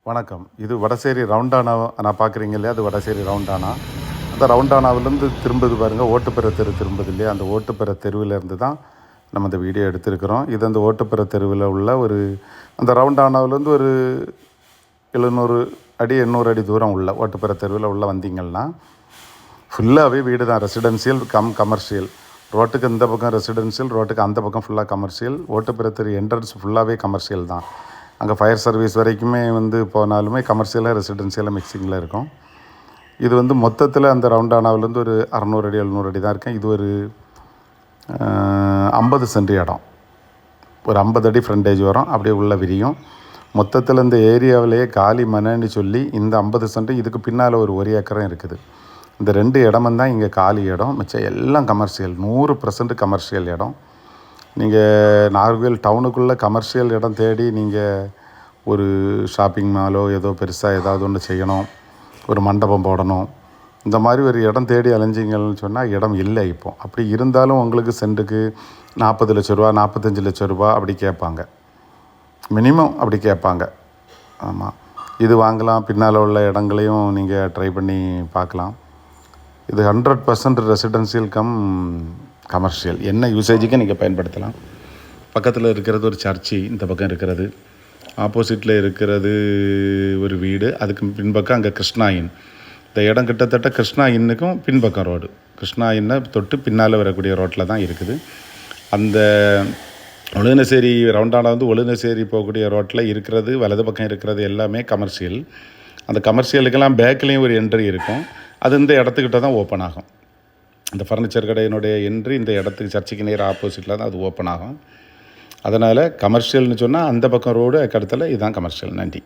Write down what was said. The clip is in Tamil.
வணக்கம். இது வடசேரி ரவுண்டானா நான் பார்க்குறீங்க இல்லையா, அது வடசேரி ரவுண்டானா. அந்த ரவுண்டானாவிலேருந்து திரும்புது பாருங்கள், ஓட்டுப்புற தெரு திரும்புது இல்லையா, அந்த ஓட்டுப்புற தெருவிலேருந்து தான் நம்ம இந்த வீடியோ எடுத்திருக்கிறோம். இது அந்த ஓட்டுப்புற தெருவில் உள்ள அந்த ரவுண்டானாவிலேருந்து ஒரு 700 அடி 800 அடி தூரம் உள்ள ஓட்டுப்புற தெருவில் உள்ள வந்தீங்கன்னா ஃபுல்லாகவே வீடு தான். Residential commercial. ரோட்டுக்கு இந்த பக்கம் ரெசிடென்சியல், ரோட்டுக்கு அந்த பக்கம் ஃபுல்லாக கமர்ஷியல். ஓட்டுப்புற தெரு என்ட்ரன்ஸ் ஃபுல்லாகவே கமர்ஷியல் தான். அங்கே ஃபயர் சர்வீஸ் வரைக்குமே போனாலுமே கமர்ஷியலாக ரெசிடென்சியலாக மிக்சிங்கில் இருக்கும். இது மொத்தத்தில் அந்த ரவுண்டானாவிலேருந்து ஒரு 600 அடி 700 அடி தான் இருக்கேன். இது ஒரு 50 சென்ட் இடம், ஒரு 50 அடி ஃப்ரண்டேஜ் வரும், அப்படியே உள்ள விரியும். மொத்தத்தில் இந்த ஏரியாவிலேயே காலி மனைன்னு சொல்லி இந்த 50 சென்ட்டு இதுக்கு பின்னால் ஒரு 1 ஏக்கரும் இருக்குது. இந்த 2 இடமும் தான் இங்கே காலி இடம். மிச்சம் எல்லாம் கமர்ஷியல், 100% கமர்ஷியல் இடம். நீங்கள் நாகர்கோவில் டவுனுக்குள்ளே கமர்ஷியல் இடம் தேடி நீங்கள் ஒரு ஷாப்பிங் மாலோ ஏதோ பெருசாக ஏதாவது ஒன்று செய்யணும், ஒரு மண்டபம் போடணும், இந்த மாதிரி ஒரு இடம் தேடி அலைஞ்சிங்கன்னு சொன்னால் இடம் இல்லை இப்போது. அப்படி இருந்தாலும் உங்களுக்கு சென்ட்டுக்கு 40 லட்ச ரூபா 45 லட்ச ரூபா அப்படி கேட்பாங்க, மினிமம் அப்படி கேட்பாங்க. ஆமாம், இது வாங்கலாம். பின்னால் உள்ள இடங்களையும் நீங்கள் ட்ரை பண்ணி பார்க்கலாம். இது 100% ரெசிடென்சியல் கமர்ஷியல். என்ன யூசேஜுக்கு நீங்கள் பயன்படுத்தலாம். பக்கத்தில் இருக்கிறது ஒரு சர்ச்சு, இந்த பக்கம் இருக்கிறது, ஆப்போசிட்டில் இருக்கிறது ஒரு வீடு, அதுக்கு பின்பக்கம் அங்கே கிருஷ்ணா இன். இந்த இடம் கிட்டத்தட்ட கிருஷ்ணா இன்னுக்கும் பின்பக்கம் ரோடு, கிருஷ்ணா இன்னை தொட்டு பின்னால் வரக்கூடிய ரோட்டில் தான் இருக்குது. அந்த ஒழுகினசேரி ரவுண்டானா ஒழுகினசேரி போகக்கூடிய ரோட்டில் இருக்கிறது, வலது பக்கம் இருக்கிறது எல்லாமே கமர்ஷியல். அந்த கமர்ஷியலுக்கெல்லாம் பேக்லேயும் ஒரு என்ட்ரி இருக்கும். அது இந்த இடத்துக்கிட்ட தான் ஓப்பன் ஆகும். இந்த ஃபர்னிச்சர் கடையினுடைய என்ட்ரி இந்த இடத்துக்கு சர்ச்சுக்கு நேர் ஆப்போசிட்டில் தான் அது ஓப்பன் ஆகும். அதனால் கமர்ஷியல்னு சொன்னால் அந்த பக்கம் ரோடு, அதுக்கடுத்தில் இதுதான் கமர்ஷியல். நன்றி.